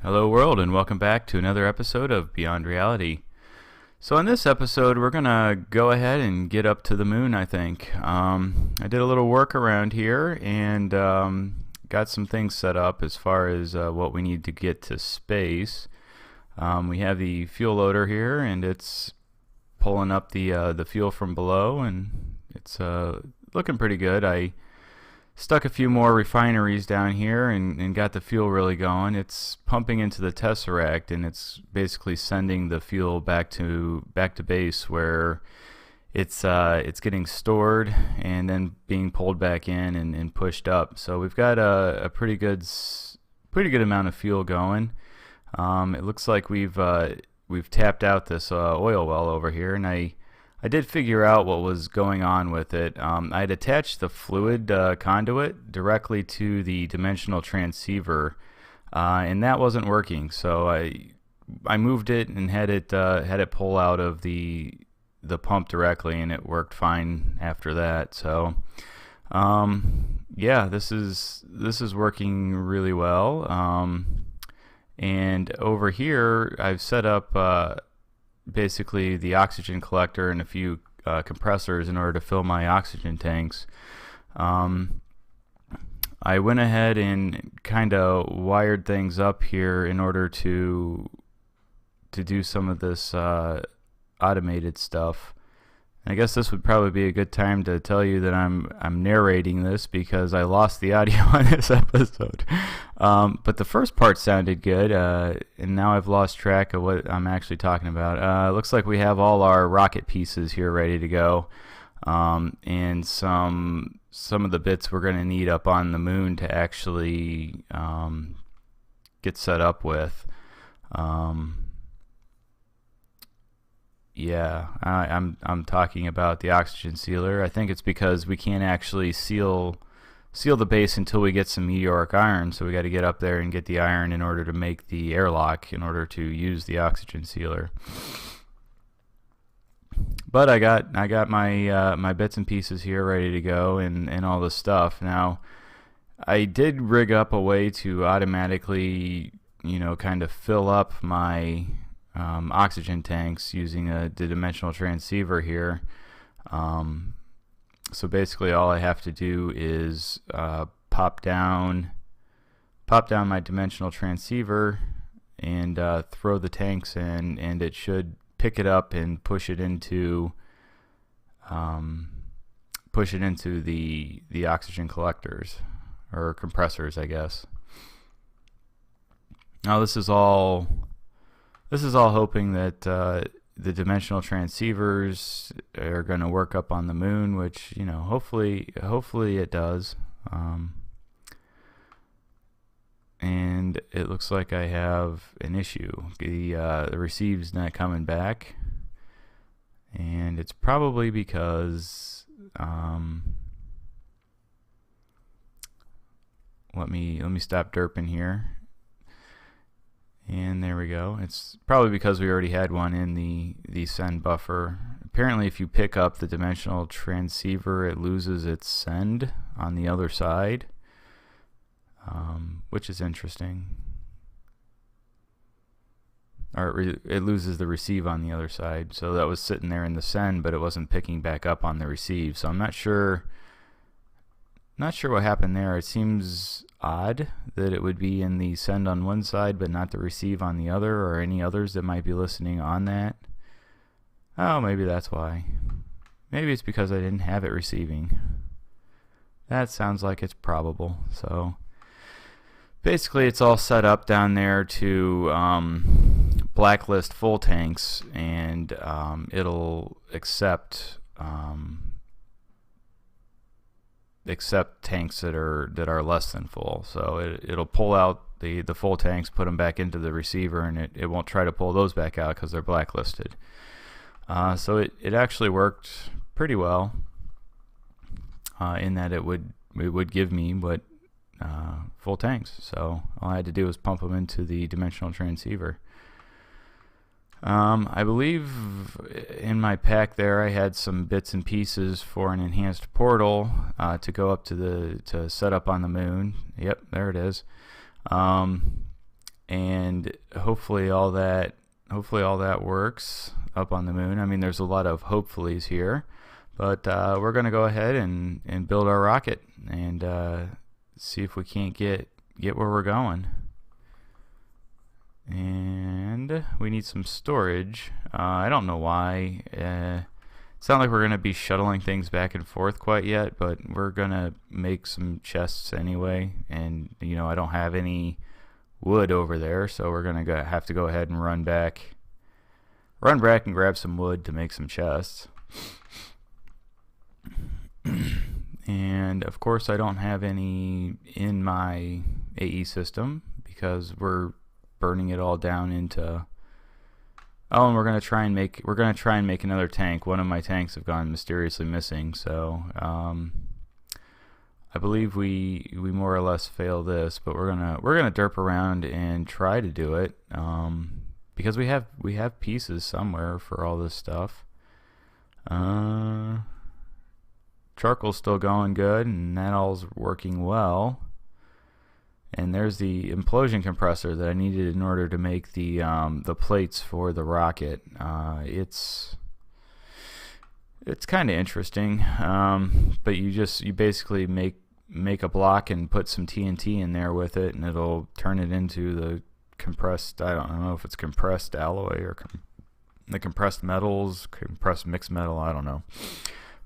Hello world, and welcome back to another episode of Beyond Reality. So in this episode we're going to go ahead and get up to the moon, I think. I did a little work around here and got some things set up as far as what we need to get to space. We have the fuel loader here and it's pulling up the fuel from below, and it's looking pretty good. I stuck a few more refineries down here and got the fuel really going. It's pumping into the tesseract and it's basically sending the fuel back to base where it's getting stored and then being pulled back in and pushed up. So we've got a pretty good amount of fuel going. It looks like we've tapped out this oil well over here, and I did figure out what was going on with it. I had attached the fluid conduit directly to the dimensional transceiver, and that wasn't working. So I moved it and had it pull out of the pump directly, and it worked fine after that. So yeah, this is working really well. And over here, I've set up basically the oxygen collector and a few compressors in order to fill my oxygen tanks. I went ahead and kind of wired things up here in order to do some of this automated stuff. I guess this would probably be a good time to tell you that I'm narrating this because I lost the audio on this episode. But the first part sounded good, and now I've lost track of what I'm actually talking about. It looks like we have all our rocket pieces here ready to go, and some of the bits we're going to need up on the moon to actually get set up with. Yeah, I'm talking about the oxygen sealer. I think it's because we can't actually seal the base until we get some meteoric iron, so we got to get up there and get the iron in order to make the airlock in order to use the oxygen sealer. But I got my my bits and pieces here ready to go and all this stuff. Now I did rig up a way to automatically, kind of fill up my oxygen tanks using the dimensional transceiver here. So basically all I have to do is pop down my dimensional transceiver and throw the tanks in, and it should pick it up and push it into the oxygen collectors or compressors, I guess. Now this is all hoping that the dimensional transceivers are going to work up on the moon, which hopefully it does. And it looks like I have an issue. The receive's not coming back, and it's probably because let me stop derping here. And there we go. It's probably because we already had one in the send buffer. Apparently if you pick up the dimensional transceiver, it loses its send on the other side, which is interesting. Or it loses the receive on the other side. So that was sitting there in the send, but it wasn't picking back up on the receive. So I'm not sure what happened there. It seems odd that it would be in the send on one side but not the receive on the other, or any others that might be listening on that. Oh, maybe that's why. Maybe it's because I didn't have it receiving. That sounds like it's probable. So basically it's all set up down there to blacklist full tanks, and it'll accept tanks that are less than full. So it'll pull out the full tanks, put them back into the receiver, and it won't try to pull those back out because they're blacklisted. So it actually worked pretty well in that it would give me full tanks. So all I had to do was pump them into the dimensional transceiver. I believe in my pack there I had some bits and pieces for an enhanced portal to go up to set up on the moon. Yep, there it is. and hopefully all that works up on the moon. I mean, there's a lot of hopefullys here, but we're going to go ahead and build our rocket and see if we can't get where we're going. And we need some storage. I don't know why. It's not like we're going to be shuttling things back and forth quite yet, but we're going to make some chests anyway. And, you know, I don't have any wood over there, so we're going to have to go ahead and run back and grab some wood to make some chests. And, of course, I don't have any in my AE system because we're burning it all down into... Oh, and we're gonna try and make another tank. One of my tanks have gone mysteriously missing, so I believe we more or less fail this, but we're gonna derp around and try to do it because we have pieces somewhere for all this stuff. Charcoal's still going good, and that all's working well. And there's the implosion compressor that I needed in order to make the plates for the rocket. It's kind of interesting, but you basically make a block and put some TNT in there with it, and it'll turn it into the compressed. I don't know if it's compressed alloy or the compressed metals, compressed mixed metal. I don't know,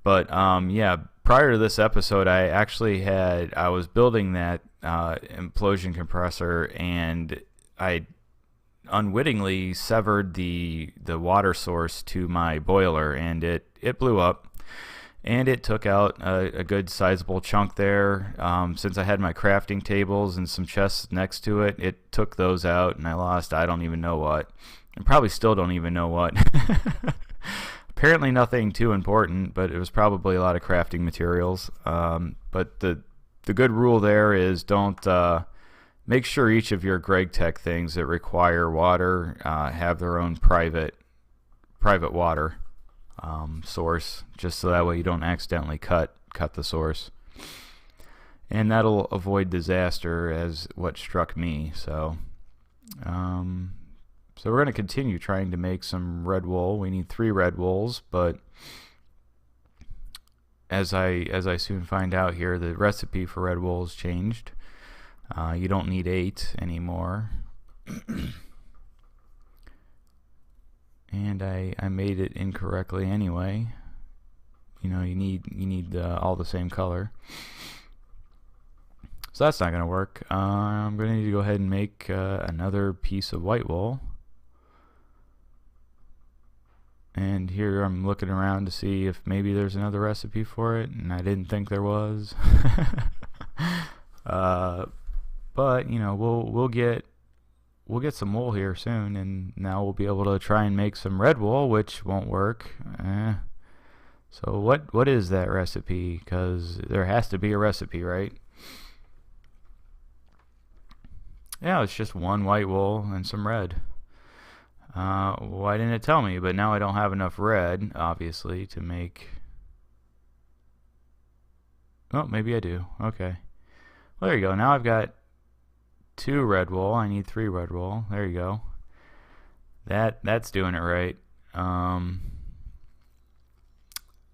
but yeah. Prior to this episode, I was building that implosion compressor, and I unwittingly severed the water source to my boiler, and it blew up, and it took out a good sizable chunk there. Since I had my crafting tables and some chests next to it, it took those out, and I lost I don't even know what, and probably still don't even know what. Apparently nothing too important, but it was probably a lot of crafting materials. But the good rule there is don't make sure each of your Greg Tech things that require water have their own private water source, just so that way you don't accidentally cut the source, and that'll avoid disaster as what struck me. So So we're going to continue trying to make some red wool. We need 3 red wools, but as I soon find out here, the recipe for red wool has changed. You don't need 8 anymore. And I made it incorrectly anyway. You know, you need all the same color. So that's not going to work. I'm going to need to go ahead and make another piece of white wool. And here I'm looking around to see if maybe there's another recipe for it, and I didn't think there was. But you know, we'll get some wool here soon, and now we'll be able to try and make some red wool, which won't work. So what is that recipe? Because there has to be a recipe, right? Yeah, it's just 1 white wool and some red. Why didn't it tell me? But now I don't have enough red, obviously, to make... Oh, maybe I do. Okay. Well, there you go. Now I've got 2 red wool. I need 3 red wool. There you go. That's doing it right.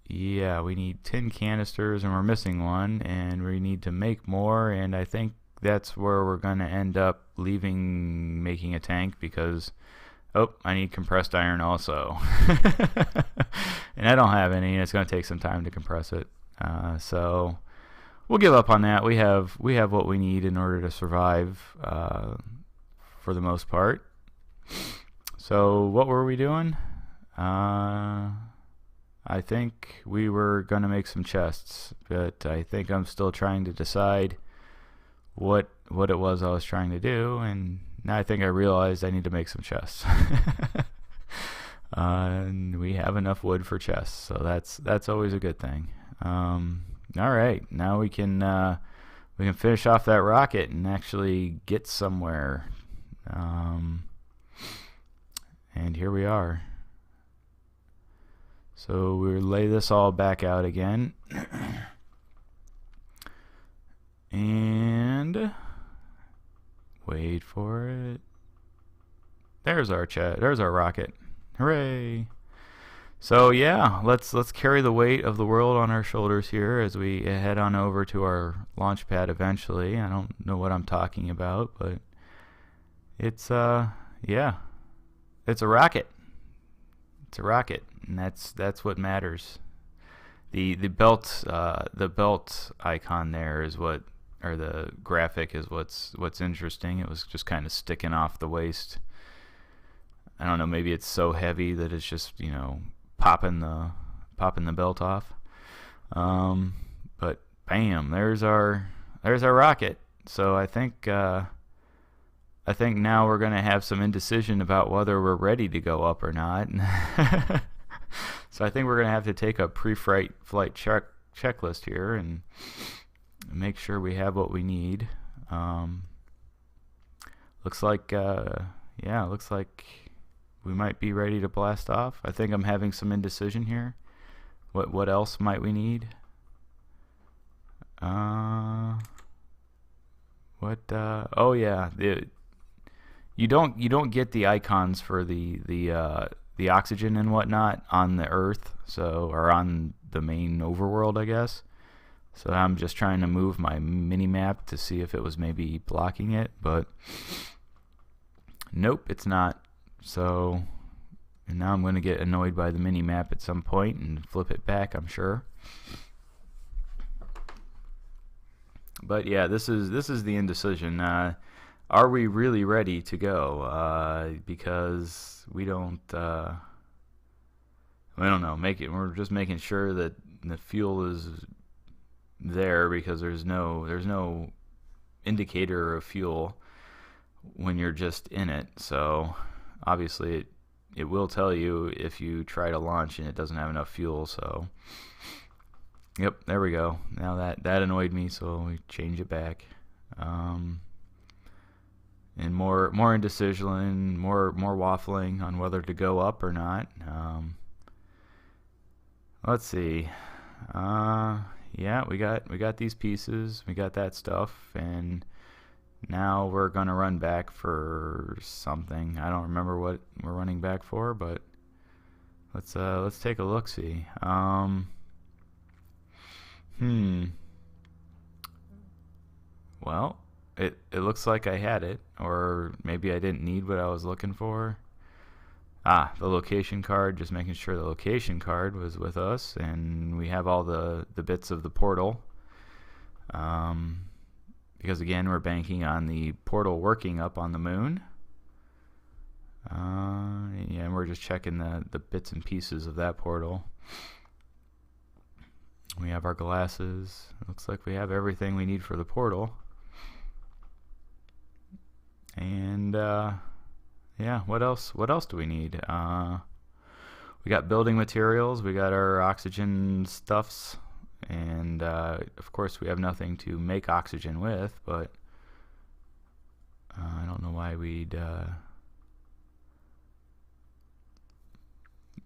Yeah, we need 10 canisters, and we're missing 1, and we need to make more, and I think that's where we're going to end up making a tank, because... Oh, I need compressed iron also. And I don't have any, and it's going to take some time to compress it. So we'll give up on that. We have what we need in order to survive for the most part. So what were we doing? I think we were going to make some chests, but I think I'm still trying to decide what it was I was trying to do, and now I think I realized I need to make some chests. And we have enough wood for chests, so that's always a good thing. All right, now we can finish off that rocket and actually get somewhere. And here we are. So we'll lay this all back out again. And wait for it. There's our there's our rocket. Hooray! So yeah, let's carry the weight of the world on our shoulders here as we head on over to our launch pad eventually. I don't know what I'm talking about, but it's yeah, it's a rocket. It's a rocket, and that's what matters. The belt icon there is what, or the graphic is what's interesting. It was just kind of sticking off the waist. I don't know, maybe it's so heavy that it's just, you know, popping the belt off. But bam, there's our rocket. So I think now we're gonna have some indecision about whether we're ready to go up or not. So I think we're gonna have to take a pre-flight checklist here and make sure we have what we need. Looks like looks like we might be ready to blast off. I think I'm having some indecision here. What else might we need? Oh yeah, you don't get the icons for the oxygen and whatnot on the Earth, so, or on the main overworld, I guess. So I'm just trying to move my mini map to see if it was maybe blocking it, but nope, it's not. So, and now I'm going to get annoyed by the mini map at some point and flip it back, I'm sure. But yeah, this is the indecision. Are we really ready to go? Because we don't know. We're just making sure that the fuel is there, because there's no indicator of fuel when you're just in it. So obviously it will tell you if you try to launch and it doesn't have enough fuel. So yep, there we go. Now that annoyed me, so we change it back. And more indecision, more waffling on whether to go up or not. Let's see. Yeah, we got these pieces, we got that stuff, and now we're gonna run back for something. I don't remember what we're running back for, but let's take a look. See. Well, it looks like I had it, or maybe I didn't need what I was looking for. The location card, just making sure the location card was with us, and we have all the bits of the portal. Because again, we're banking on the portal working up on the moon. Yeah, and we're just checking the bits and pieces of that portal. We have our glasses. It looks like we have everything we need for the portal. And yeah, what else do we need? We got building materials, we got our oxygen stuffs, and of course we have nothing to make oxygen with, but I don't know why we'd yeah,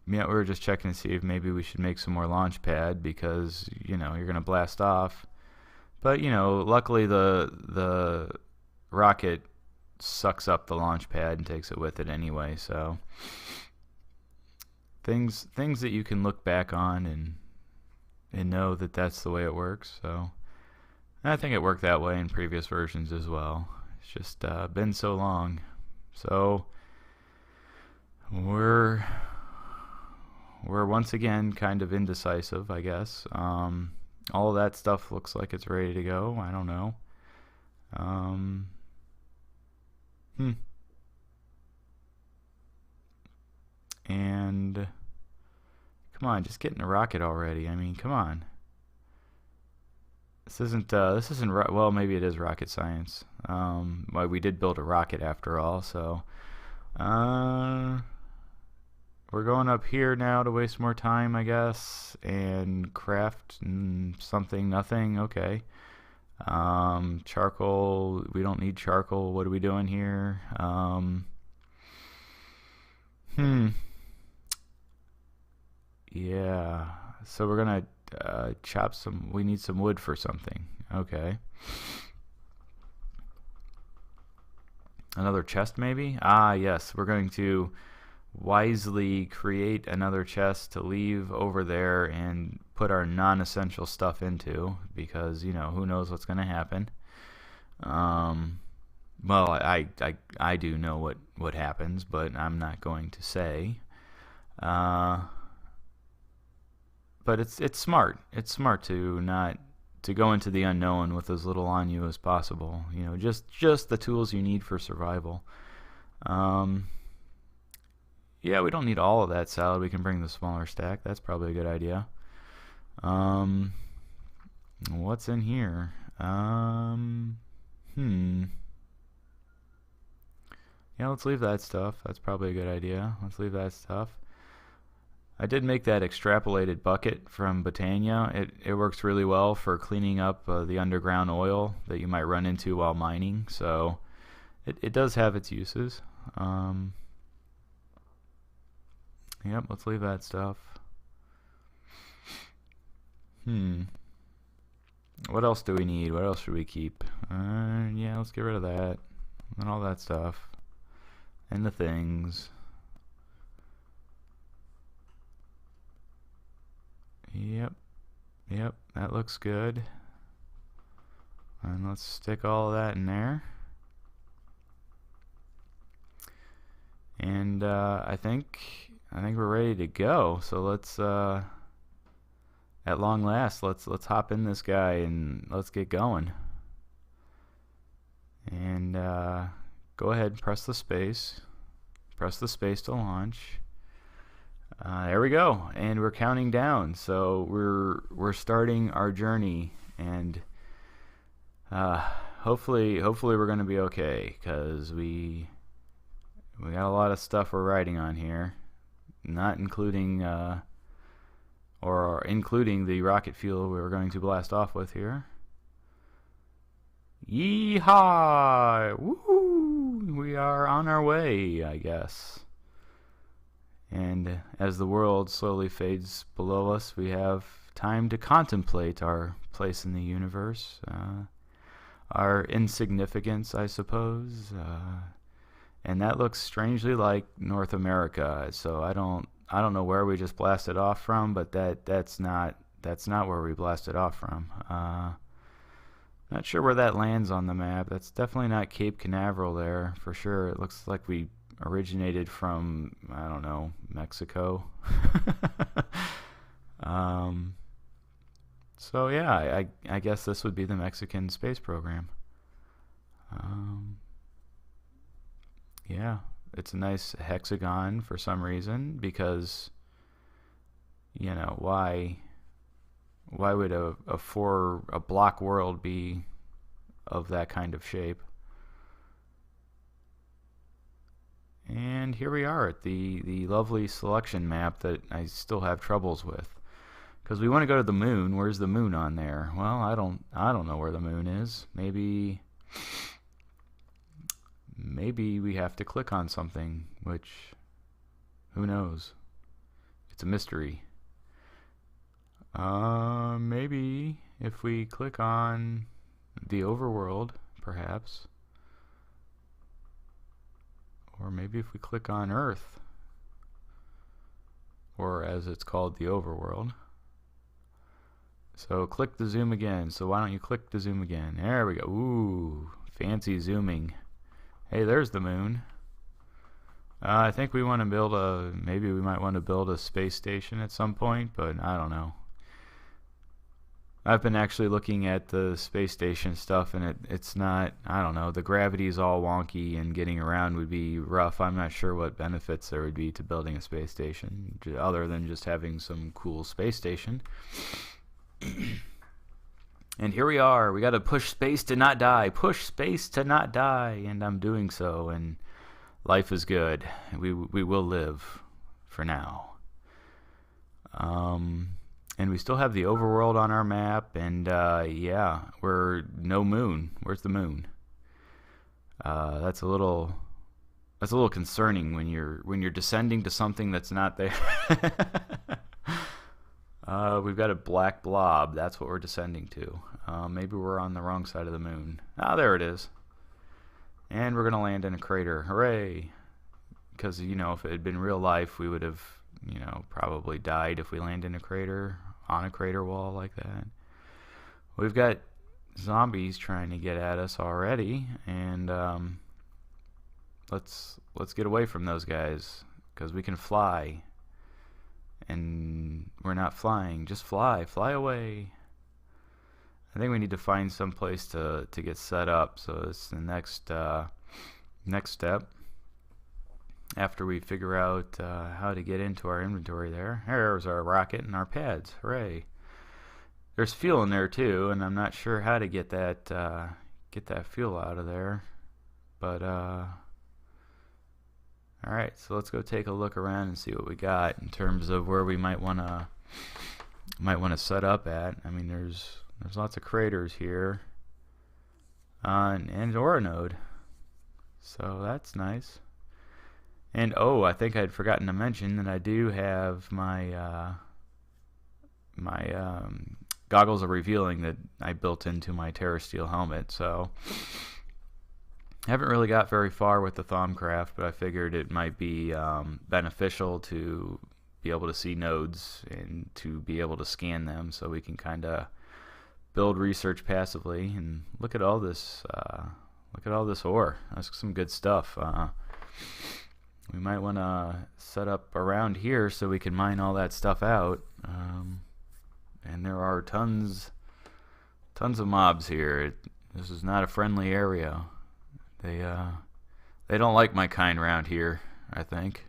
we were just checking to see if maybe we should make some more launch pad, because, you know, you're gonna blast off, but, you know, luckily the rocket sucks up the launch pad and takes it with it anyway. So things that you can look back on and know that that's the way it works. So I think it worked that way in previous versions as well. It's just been so long. So we're once again kind of indecisive, I guess. All of that stuff looks like it's ready to go. I don't know. And come on, just get in a rocket already. I mean, come on. This isn't well, maybe it is rocket science. Well, we did build a rocket after all, so we're going up here now to waste more time, I guess, and craft something. Nothing. Okay. Charcoal, we don't need charcoal. What are we doing here? Yeah, so we're gonna chop some, we need some wood for something. Okay. Another chest, maybe? Ah, yes. We're going to wisely create another chest to leave over there and put our non-essential stuff into, because, you know, who knows what's going to happen. Well, I do know what happens, but I'm not going to say. But it's smart. It's smart to not to go into the unknown with as little on you as possible. You know, just the tools you need for survival. Yeah, we don't need all of that salad. We can bring the smaller stack. That's probably a good idea. What's in here? Yeah, let's leave that stuff. That's probably a good idea. Let's leave that stuff. I did make that extrapolated bucket from Botania. It works really well for cleaning up the underground oil that you might run into while mining. So it does have its uses. Yep, let's leave that stuff. What else do we need? What else should we keep? Yeah, let's get rid of that. And all that stuff. And the things. Yep, that looks good. And let's stick all of that in there. And I think we're ready to go. So let's at long last, let's hop in this guy and let's get going. And go ahead and press the space. Press the space to launch. There we go, and we're counting down. So we're starting our journey, and hopefully we're going to be okay, because we got a lot of stuff we're riding on here, not including or including the rocket fuel we were going to blast off with here. Yeehaw! Woohoo! We are on our way, I guess. And as the world slowly fades below us, we have time to contemplate our place in the universe, our insignificance, I suppose. And that looks strangely like North America. So I don't know where we just blasted off from, but that's not where we blasted off from. Not sure where that lands on the map. That's definitely not Cape Canaveral there for sure. It looks like we originated from, I don't know, Mexico. So yeah, I guess this would be the Mexican space program. Yeah, it's a nice hexagon for some reason, because, you know, why would a block world be of that kind of shape? And here we are at the lovely selection map that I still have troubles with, because we want to go to the moon. Where's the moon on there? Well, I don't know where the moon is. Maybe we have to click on something, which, who knows? It's a mystery. Maybe if we click on the overworld, perhaps. Or maybe if we click on Earth, or as it's called, the overworld. So click the zoom again. So why don't you click the zoom again? There we go. Ooh, fancy zooming. Hey, there's the moon. I think we want to build maybe we might want to build a space station at some point, but I don't know. I've been actually looking at the space station stuff, and it's not, I don't know, the gravity's all wonky and getting around would be rough. I'm not sure what benefits there would be to building a space station, other than just having some cool space station. And here we are. We got to push space to not die. Push space to not die, and I'm doing so, and life is good. We will live for now. And we still have the overworld on our map, and yeah, we're no moon. Where's the moon? That's a little concerning when you're descending to something that's not there. We've got a black blob. That's what we're descending to. Maybe we're on the wrong side of the moon. Ah, there it is. And we're gonna land in a crater. Hooray! Because, you know, if it had been real life, we would have, you know, probably died if we land in a crater, on a crater wall like that. We've got zombies trying to get at us already, and let's get away from those guys, because we can fly. And we're not flying. Just fly away. I think we need to find some place to get set up. So it's the next step. After we figure out how to get into our inventory there. There's our rocket and our pads. Hooray. There's fuel in there too, and I'm not sure how to get that fuel out of there. But alright, so let's go take a look around and see what we got in terms of where we might wanna set up at. I mean, there's lots of craters here, and an ore node, so that's nice. And oh, I think I'd forgotten to mention that I do have my goggles of revealing that I built into my TerraSteel helmet. So I haven't really got very far with the Thaumcraft, but I figured it might be beneficial to be able to see nodes and to be able to scan them, so we can kind of build research passively. And look at all this ore. That's some good stuff. We might want to set up around here so we can mine all that stuff out. And there are tons of mobs here. This is not a friendly area. They don't like my kind around here, I think.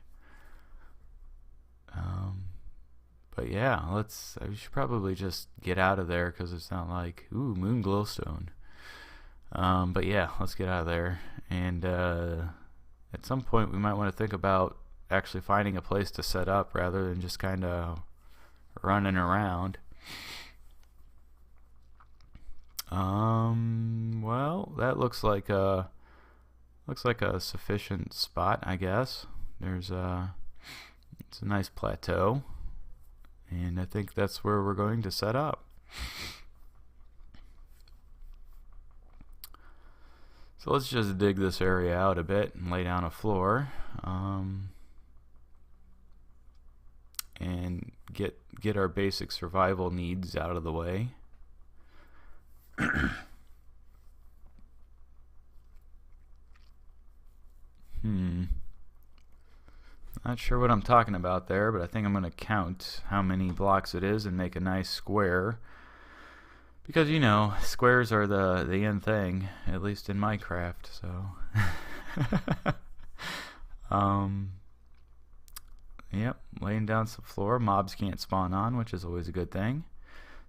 But yeah, we should probably just get out of there, because it's not like, ooh, moon glowstone. But yeah, let's get out of there. And at some point we might want to think about actually finding a place to set up rather than just kind of running around. Well, that looks like a sufficient spot, I guess. It's a nice plateau, and I think that's where we're going to set up. So let's just dig this area out a bit and lay down a floor, and get our basic survival needs out of the way. Not sure what I'm talking about there, but I think I'm going to count how many blocks it is and make a nice square. Because, you know, squares are the end thing, at least in Minecraft, so. Yep, laying down some floor. Mobs can't spawn on, which is always a good thing.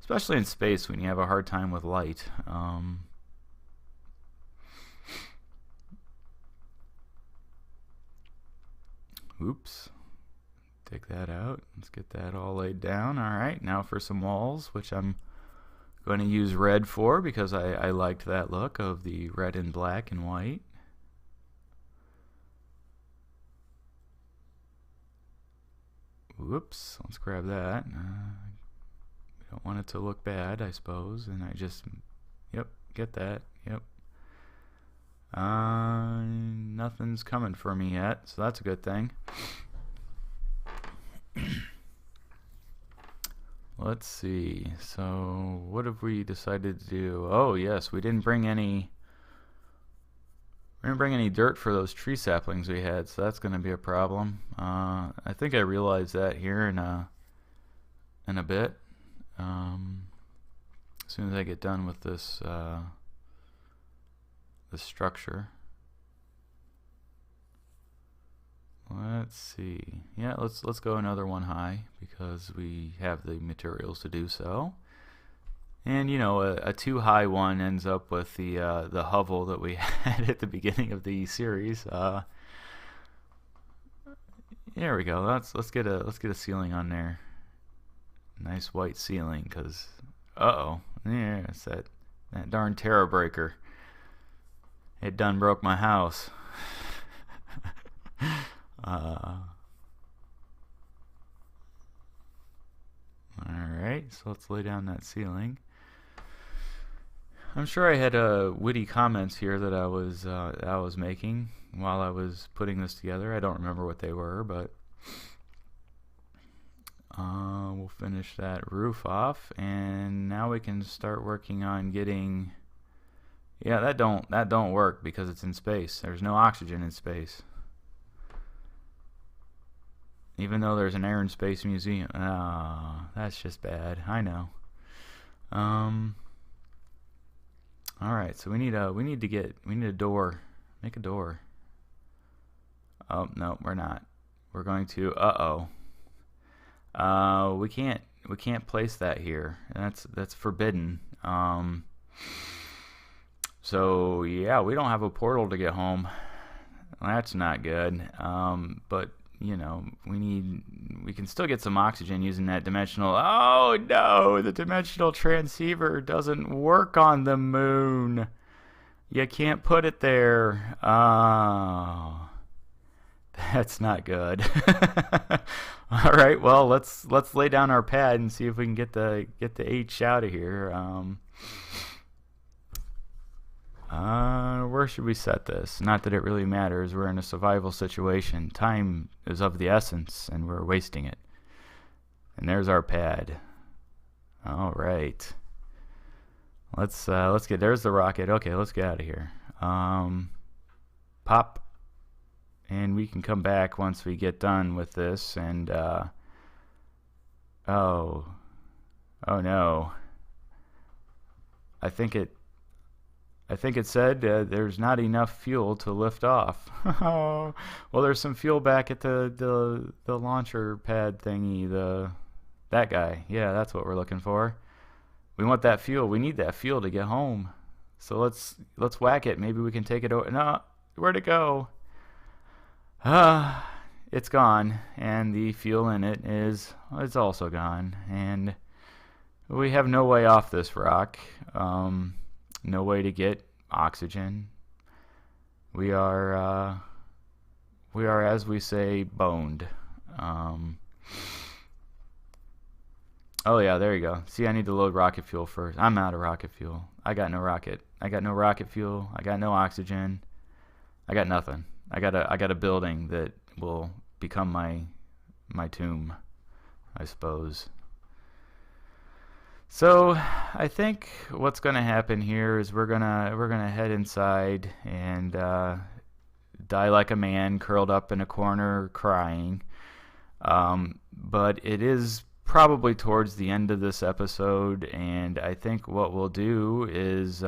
Especially in space when you have a hard time with light. Oops. Take that out. Let's get that all laid down. Alright, now for some walls, which I'm going to use red for, because I liked that look of the red and black and white. Whoops, let's grab that. We don't want it to look bad, I suppose, and I just, yep, get that, yep. Nothing's coming for me yet, so that's a good thing. Let's see, so what have we decided to do? Oh yes, we didn't bring any dirt for those tree saplings we had, so that's going to be a problem. I think I realized that here in a bit. As soon as I get done with this structure. Let's see. Yeah, let's go another one high, because we have the materials to do so. And you know, a too high one ends up with the hovel that we had at the beginning of the series. There we go. Let's get a ceiling on there. Nice white ceiling, because yeah, it's that darn Terra breaker. It done broke my house. Alright, so let's lay down that ceiling. I'm sure I had witty comments here that I was making while I was putting this together. I don't remember what they were, but we'll finish that roof off, and now we can start working on getting. Yeah, that don't work because it's in space. There's no oxygen in space. Even though there's an Air and Space Museum. That's just bad. I know. All right, so we need a door. Make a door. Oh, no, we're not. We're going to we can't place that here. That's forbidden. So yeah, we don't have a portal to get home. That's not good. But you know, we can still get some oxygen using that dimensional. Oh no, the dimensional transceiver doesn't work on the moon. You can't put it there. Oh, that's not good. All right, well, let's lay down our pad and see if we can get the H out of here. Where should we set this? Not that it really matters. We're in a survival situation. Time is of the essence, and we're wasting it. And there's our pad. All right. Let's get. There's the rocket. Okay, let's get out of here. Pop, and we can come back once we get done with this. And oh no. I think it said there's not enough fuel to lift off. Well, there's some fuel back at the launcher pad thingy. That guy. Yeah, that's what we're looking for. We want that fuel. We need that fuel to get home. So let's whack it. Maybe we can take it over. No, where'd it go? It's gone, and the fuel in it it's also gone, and we have no way off this rock. No way to get oxygen. We are, as we say, boned. Oh yeah, there you go. See, I need to load rocket fuel first. I'm out of rocket fuel. I got no rocket. I got no rocket fuel. I got no oxygen. I got nothing. I got a building that will become my tomb, I suppose. So I think what's going to happen here is we're gonna head inside and die like a man curled up in a corner crying. But it is probably towards the end of this episode, and I think what we'll do is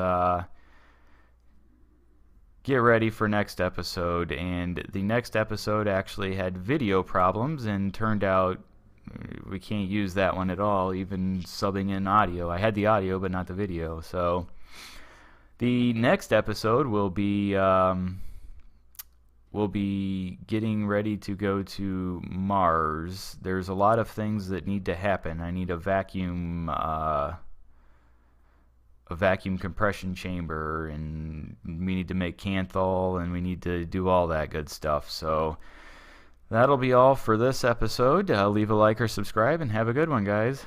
get ready for next episode. And the next episode actually had video problems and turned out we can't use that one at all, even subbing in audio. I had the audio but not the video. So the next episode will be getting ready to go to Mars. There's a lot of things that need to happen. I need a vacuum compression chamber, and we need to make Canthal, and we need to do all that good stuff. So that'll be all for this episode. Leave a like or subscribe, and have a good one, guys.